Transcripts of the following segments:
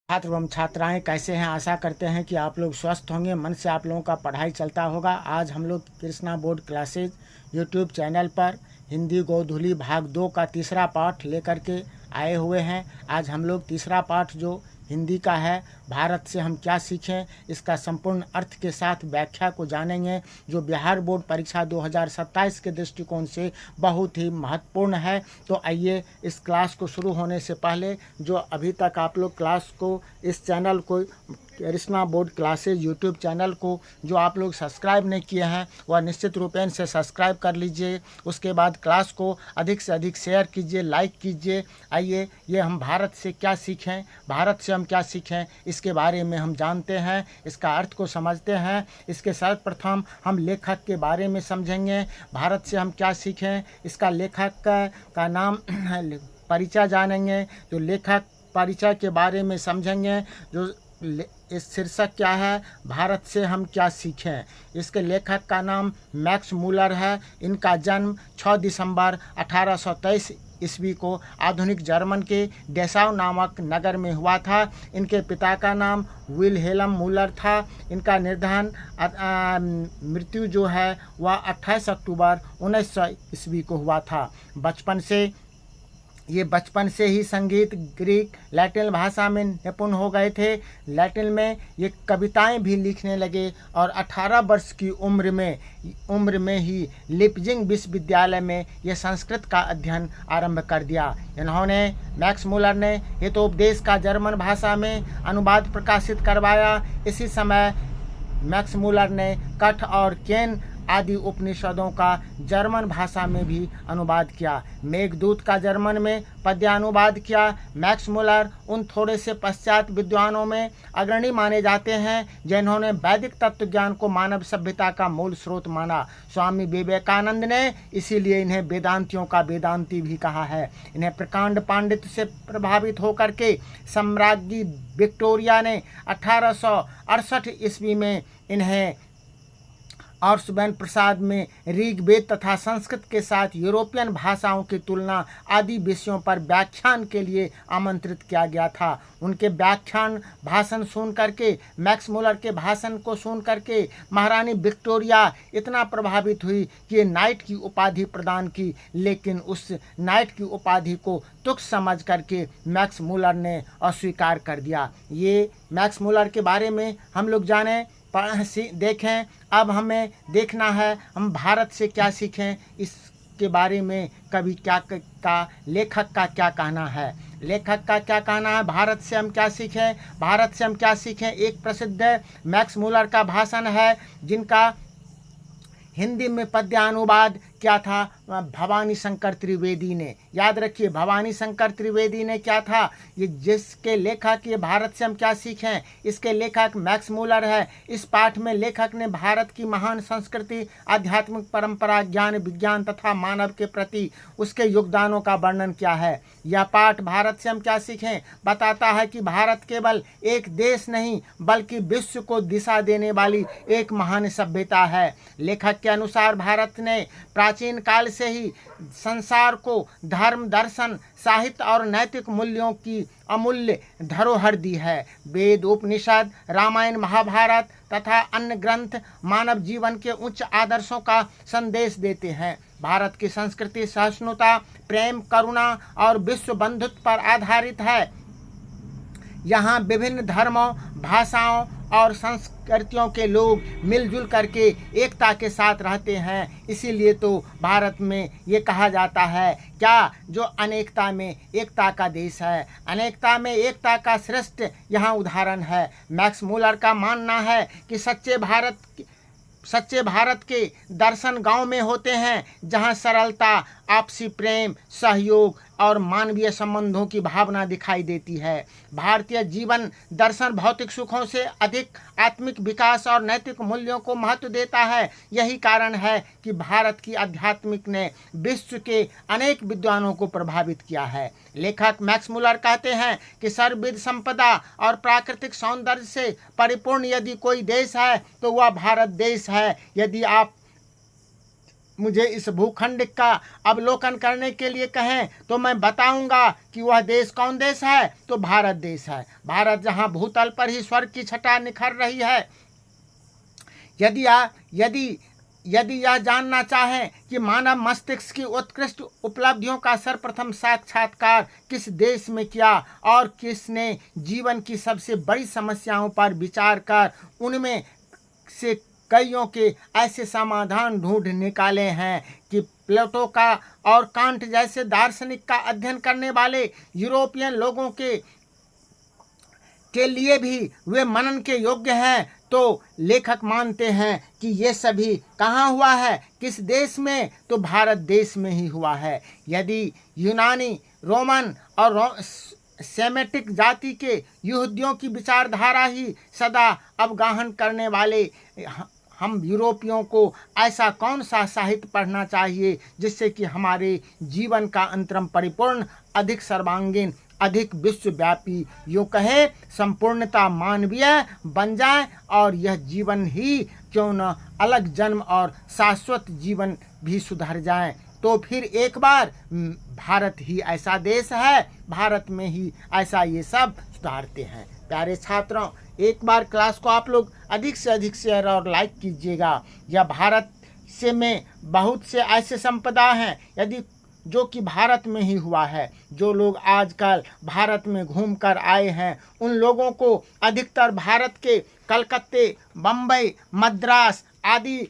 छात्र एवं छात्राएं कैसे हैं। आशा करते हैं कि आप लोग स्वस्थ होंगे। मन से आप लोगों का पढ़ाई चलता होगा। आज हम लोग Krishna board classes YouTube channel पर हिंदी गोधूली भाग 2 का तीसरा पाठ लेकर के आए हुए हैं। आज हम लोग तीसरा पाठ जो हिंदी का है, भारत से हम क्या सीखें, इसका संपूर्ण अर्थ के साथ व्याख्या को जानेंगे, जो बिहार बोर्ड परीक्षा 2027 के दृष्टिकोण से बहुत ही महत्वपूर्ण है। तो आइए इस क्लास को शुरू होने से पहले जो अभी तक आप लोग क्लास को, इस चैनल को, Krishna board classes YouTube channel को जो आप लोग सब्सक्राइब नहीं किए हैं वह निश्चित रूपेण से सब्सक्राइब कर लीजिए। उसके बाद क्लास को अधिक से अधिक शेयर कीजिए, लाइक कीजिए। आइए ये हम भारत से क्या सीखें, भारत से हम क्या सीखें, इसके बारे में हम जानते हैं, इसका अर्थ को समझते हैं। इसके सर्वप्रथम हम लेखक के बारे में समझेंगे। भारत से हम क्या सीखें, इसका लेखक का नाम परिचय जानेंगे। जो लेखक परिचय के बारे में समझेंगे। जो इस शीर्षक क्या है, भारत से हम क्या सीखें। इसके लेखक का नाम मैक्स मूलर है। इनका जन्म 6 दिसंबर 1823 ईस्वी को आधुनिक जर्मन के डेसाउ नामक नगर में हुआ था। इनके पिता का नाम विलहेल्म मूलर था। इनका निधन मृत्यु जो है वह 28 अक्टूबर 1900 ईस्वी को हुआ था। बचपन से ही संगीत, ग्रीक, लैटिन भाषा में निपुण हो गए थे। लैटिन में ये कविताएं भी लिखने लगे और 18 वर्ष की उम्र में ही लिपजिंग विश्वविद्यालय में ये संस्कृत का अध्ययन आरंभ कर दिया। इन्होंने मैक्स मूलर ने हितोपदेश का जर्मन भाषा में अनुवाद प्रकाशित करवाया। इसी समय मैक्स मूलर ने कठ और केन आदि उपनिषदों का जर्मन भाषा में भी अनुवाद किया। मेघदूत का जर्मन में पद्यानुवाद किया। मैक्स मूलर उन थोड़े से पश्चात विद्वानों में अग्रणी माने जाते हैं जिन्होंने वैदिक तत्व ज्ञान को मानव सभ्यता का मूल स्रोत माना। स्वामी विवेकानंद ने इसीलिए इन्हें वेदांतियों का वेदांती भी कहा है। इन्हें प्रकांड पांडित्य से प्रभावित होकर के सम्राज्ञी विक्टोरिया ने 1868 ईस्वी में इन्हें और सुबैन प्रसाद में ऋग्वेद तथा संस्कृत के साथ यूरोपियन भाषाओं की तुलना आदि विषयों पर व्याख्यान के लिए आमंत्रित किया गया था। उनके व्याख्यान भाषण सुन करके, मैक्स मूलर के भाषण को सुन करके महारानी विक्टोरिया इतना प्रभावित हुई कि नाइट की उपाधि प्रदान की। लेकिन उस नाइट की उपाधि को तुच्छ समझ करके मैक्स मूलर ने अस्वीकार कर दिया। ये मैक्स मूलर के बारे में हम लोग जाने देखें। अब हमें देखना है हम भारत से क्या सीखें, इसके बारे में कवि लेखक का क्या कहना है। लेखक का क्या कहना है, भारत से हम क्या सीखें। भारत से हम क्या सीखें एक प्रसिद्ध मैक्स मूलर का भाषण है, जिनका हिंदी में पद्यानुवाद क्या था भवानी शंकर त्रिवेदी ने। याद रखिए, भवानी शंकर त्रिवेदी ने क्या था। ये जिसके लेखक, ये भारत से हम क्या सीखें, इसके लेखक मैक्स मूलर है। इस पाठ में लेखक ने भारत की महान संस्कृति, आध्यात्मिक परंपरा, ज्ञान विज्ञान तथा मानव के प्रति उसके योगदानों का वर्णन किया है। यह पाठ भारत से हम क्या सीखें बताता है कि भारत केवल एक देश नहीं बल्कि विश्व को दिशा देने वाली एक महान सभ्यता है। लेखक के अनुसार भारत ने प्राचीन काल से ही संसार को धर्म, दर्शन, साहित्य और नैतिक मूल्यों की अमूल्य धरोहर दी है। वेद, उपनिषद, रामायण, महाभारत तथा अन्य ग्रंथ मानव जीवन के उच्च आदर्शों का संदेश देते हैं। भारत की संस्कृति सहिष्णुता, प्रेम, करुणा और विश्व बंधुत्व पर आधारित है। यहाँ विभिन्न धर्मों, भाषाओं और संस्कृतियों के लोग मिलजुल करके एकता के साथ रहते हैं। इसीलिए तो भारत में ये कहा जाता है क्या, जो अनेकता में एकता का देश है। अनेकता में एकता का श्रेष्ठ यहाँ उदाहरण है। मैक्स मूलर का मानना है कि सच्चे भारत के दर्शन गांव में होते हैं, जहां सरलता, आपसी प्रेम, सहयोग और मानवीय संबंधों की भावना दिखाई देती है। भारतीय जीवन दर्शन भौतिक सुखों से अधिक आत्मिक विकास और नैतिक मूल्यों को महत्व देता है। यही कारण है कि भारत की आध्यात्मिक ने विश्व के अनेक विद्वानों को प्रभावित किया है। लेखक मैक्स मूलर कहते हैं कि सर्वविध संपदा और प्राकृतिक सौंदर्य से परिपूर्ण यदि कोई देश है तो वह भारत देश है। यदि आप मुझे इस भूखंड का अवलोकन करने के लिए कहें तो मैं बताऊंगा कि वह देश कौन देश है, तो भारत देश है। भारत जहां भूतल पर ही स्वर्ग की छटा निखर रही है। यदि यह जानना चाहें कि मानव मस्तिष्क की उत्कृष्ट उपलब्धियों का सर्वप्रथम साक्षात्कार किस देश में किया और किसने जीवन की सबसे बड़ी समस्याओं पर विचार कर उनमें से कईयों के ऐसे समाधान ढूंढ निकाले हैं कि प्लेटो का और कांट जैसे दार्शनिक का अध्ययन करने वाले यूरोपियन लोगों के लिए भी वे मनन के योग्य हैं, तो लेखक मानते हैं कि ये सभी कहाँ हुआ है, किस देश में, तो भारत देश में ही हुआ है। यदि यूनानी, रोमन और सेमेटिक जाति के यहूदियों की विचारधारा ही सदा अवगाहन करने वाले हम यूरोपियों को ऐसा कौन सा साहित्य पढ़ना चाहिए जिससे कि हमारे जीवन का अंतरम परिपूर्ण, अधिक सर्वांगीण, अधिक विश्वव्यापी, यूँ कहे संपूर्णता मानवीय बन जाए और यह जीवन ही क्यों न अलग जन्म और शाश्वत जीवन भी सुधर जाए। तो फिर एक बार भारत ही ऐसा देश है, भारत में ही ऐसा ये सब सुधारते हैं। प्यारे छात्रों, एक बार क्लास को आप लोग अधिक से अधिक शेयर और लाइक कीजिएगा। यह भारत से में बहुत से ऐसे संपदा हैं यदि जो कि भारत में ही हुआ है। जो लोग आजकल भारत में घूम कर आए हैं उन लोगों को अधिकतर भारत के कलकत्ते, बम्बई, मद्रास आदि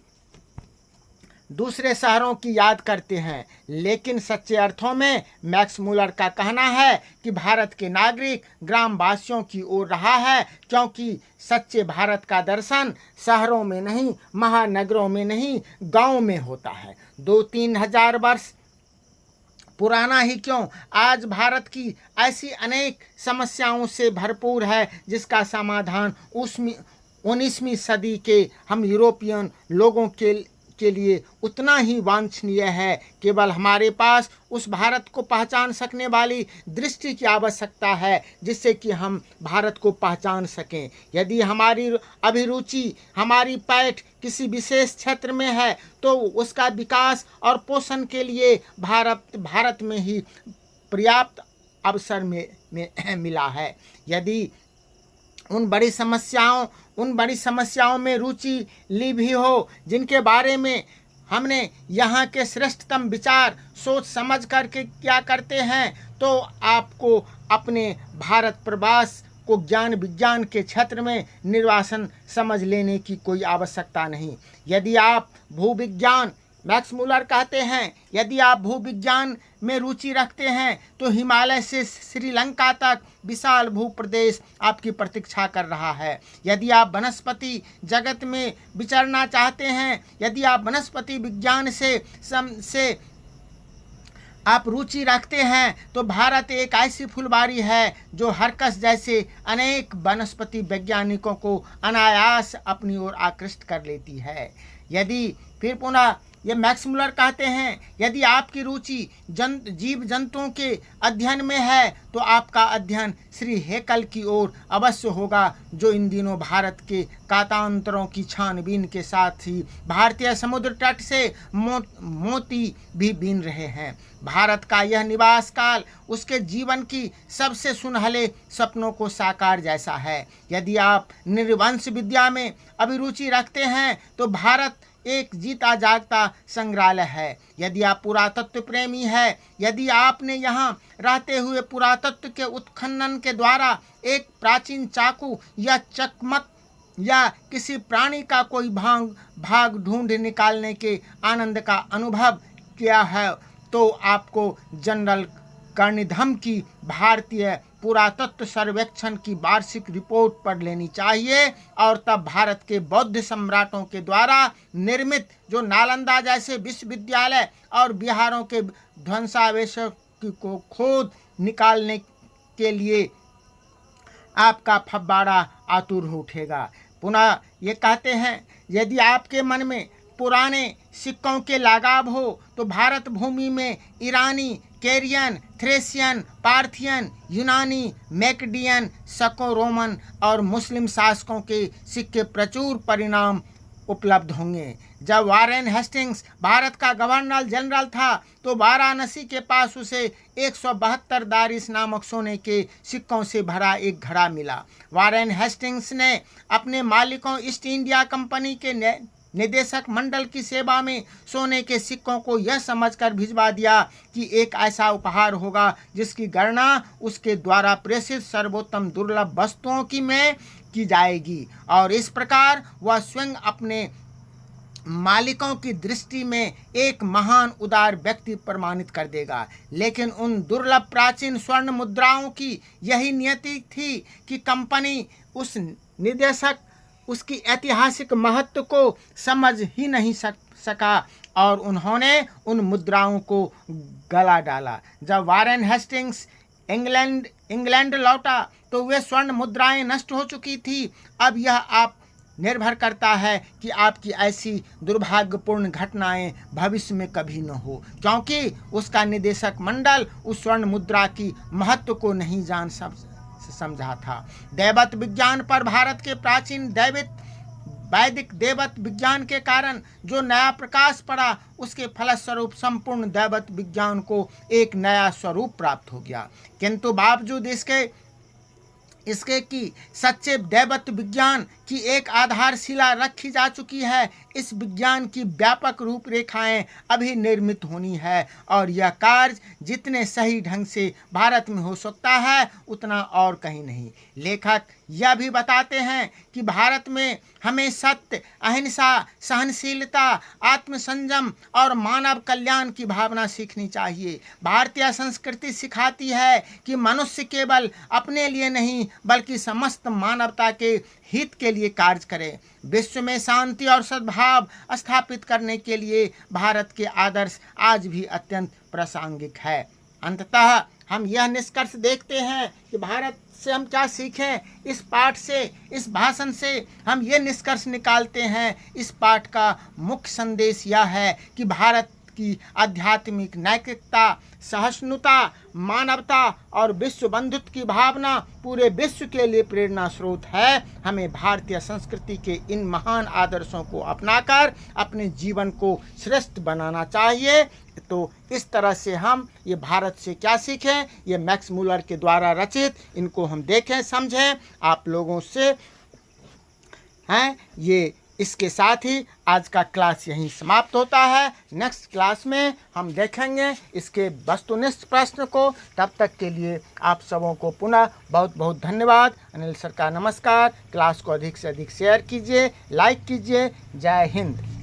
दूसरे शहरों की याद करते हैं, लेकिन सच्चे अर्थों में मैक्स मुलर का कहना है कि भारत के नागरिक ग्रामवासियों की ओर रहा है, क्योंकि सच्चे भारत का दर्शन शहरों में नहीं, महानगरों में नहीं, गांव में होता है। 2-3 हजार वर्ष पुराना ही क्यों, आज भारत की ऐसी अनेक समस्याओं से भरपूर है जिसका समाधान 19वीं सदी के हम यूरोपियन लोगों के लिए उतना ही वांछनीय है। केवल हमारे पास उस भारत को पहचान सकने वाली दृष्टि की आवश्यकता है जिससे कि हम भारत को पहचान सकें। यदि हमारी अभिरुचि, हमारी पैठ किसी विशेष क्षेत्र में है तो उसका विकास और पोषण के लिए भारत में ही पर्याप्त अवसर में मिला है। यदि उन बड़ी समस्याओं में रुचि ली भी हो जिनके बारे में हमने यहाँ के श्रेष्ठतम विचार सोच समझ करके क्या करते हैं, तो आपको अपने भारत प्रवास को ज्ञान विज्ञान के क्षेत्र में निर्वासन समझ लेने की कोई आवश्यकता नहीं। यदि आप भूविज्ञान, मैक्स मुलर कहते हैं, यदि आप भूविज्ञान में रुचि रखते हैं तो हिमालय से श्रीलंका तक विशाल भूप्रदेश आपकी प्रतीक्षा कर रहा है। यदि आप वनस्पति जगत में विचरना चाहते हैं, यदि आप वनस्पति विज्ञान से आप रुचि रखते हैं, तो भारत एक ऐसी फुलबारी है जो हरकस जैसे अनेक वनस्पति वैज्ञानिकों को अनायास अपनी ओर आकृष्ट कर लेती है। यदि फिर पुनः ये मैक्स मुलर कहते हैं, यदि आपकी रुचि जीव जंतुओं के अध्ययन में है तो आपका अध्ययन श्री हेकल की ओर अवश्य होगा, जो इन दिनों भारत के कातांतरों की छानबीन के साथ ही भारतीय समुद्र तट से मोती भी बीन रहे हैं। भारत का यह निवास काल उसके जीवन की सबसे सुनहले सपनों को साकार जैसा है। यदि आप निर्वंश विद्या में अभिरुचि रखते हैं तो भारत एक जीता जागता संग्रहालय है। यदि आप पुरातत्व प्रेमी है, यदि आपने यहाँ रहते हुए पुरातत्व के उत्खनन के द्वारा एक प्राचीन चाकू या चकमक या किसी प्राणी का कोई भाग ढूंढ निकालने के आनंद का अनुभव किया है, तो आपको जनरल कर्णिधम की भारतीय पुरातत्व सर्वेक्षण की वार्षिक रिपोर्ट पढ़ लेनी चाहिए और तब भारत के बौद्ध सम्राटों के द्वारा निर्मित जो नालंदा जैसे विश्वविद्यालय और बिहारों के ध्वंसावशेषों को खोद निकालने के लिए आपका फव्वारा आतुर हो उठेगा। पुनः ये कहते हैं, यदि आपके मन में पुराने सिक्कों के लगाव हो तो भारत भूमि में ईरानी, कैरियन, थ्रेसियन, पार्थियन, यूनानी, मैकडियन, सको रोमन और मुस्लिम शासकों के सिक्के प्रचुर परिणाम उपलब्ध होंगे। जब वारेन हेस्टिंग्स भारत का गवर्नर जनरल था तो वाराणसी के पास उसे 172 दारिस नामक सोने के सिक्कों से भरा एक घड़ा मिला। वारेन हेस्टिंग्स ने अपने मालिकों ईस्ट इंडिया कंपनी के निदेशक मंडल की सेवा में सोने के सिक्कों को यह समझकर भिजवा दिया कि एक ऐसा उपहार होगा जिसकी गणना उसके द्वारा प्रेषित सर्वोत्तम दुर्लभ वस्तुओं में की जाएगी, और इस प्रकार वह स्वयं अपने मालिकों की दृष्टि में एक महान उदार व्यक्ति प्रमाणित कर देगा। लेकिन उन दुर्लभ प्राचीन स्वर्ण मुद्राओं की यही नियति थी कि कंपनी उस निदेशक उसकी ऐतिहासिक महत्व को समझ ही नहीं सका और उन्होंने उन मुद्राओं को गला डाला। जब वारेन हेस्टिंग्स इंग्लैंड लौटा तो वे स्वर्ण मुद्राएं नष्ट हो चुकी थी। अब यह आप निर्भर करता है कि आपकी ऐसी दुर्भाग्यपूर्ण घटनाएं भविष्य में कभी न हो, क्योंकि उसका निदेशक मंडल उस स्वर्ण मुद्रा की महत्व को नहीं समझा था। दैवत विज्ञान पर भारत के प्राचीन वैदिक दैवत विज्ञान के कारण जो नया प्रकाश पड़ा, उसके फलस्वरूप संपूर्ण दैवत विज्ञान को एक नया स्वरूप प्राप्त हो गया। किंतु बावजूद इसके कि सच्चे दैवत विज्ञान की एक आधारशिला रखी जा चुकी है, इस विज्ञान की व्यापक रूपरेखाएं अभी निर्मित होनी है, और यह कार्य जितने सही ढंग से भारत में हो सकता है उतना और कहीं नहीं। लेखक यह भी बताते हैं कि भारत में हमें सत्य, अहिंसा, सहनशीलता, आत्मसंयम और मानव कल्याण की भावना सीखनी चाहिए। भारतीय संस्कृति सिखाती है कि मनुष्य केवल अपने लिए नहीं बल्कि समस्त मानवता के हित के लिए कार्य करे। विश्व में शांति और सद्भाव स्थापित करने के लिए भारत के आदर्श आज भी अत्यंत प्रासंगिक है। अंततः हम यह निष्कर्ष देखते हैं कि भारत से हम क्या सीखें। इस पाठ से, इस भाषण से हम ये निष्कर्ष निकालते हैं, इस पाठ का मुख्य संदेश यह है कि भारत की आध्यात्मिक नैतिकता, सहिष्णुता, मानवता और विश्व बंधुत्व की भावना पूरे विश्व के लिए प्रेरणा स्रोत है। हमें भारतीय संस्कृति के इन महान आदर्शों को अपनाकर अपने जीवन को श्रेष्ठ बनाना चाहिए। तो इस तरह से हम ये भारत से क्या सीखें, ये मैक्स मुलर के द्वारा रचित, इनको हम देखें, समझें, आप लोगों से हैं। ये इसके साथ ही आज का क्लास यहीं समाप्त होता है। नेक्स्ट क्लास में हम देखेंगे इसके वस्तुनिष्ठ प्रश्न को। तब तक के लिए आप सबों को पुनः बहुत बहुत धन्यवाद। अनिल सर का नमस्कार। क्लास को अधिक से अधिक शेयर कीजिए, लाइक कीजिए। जय हिंद।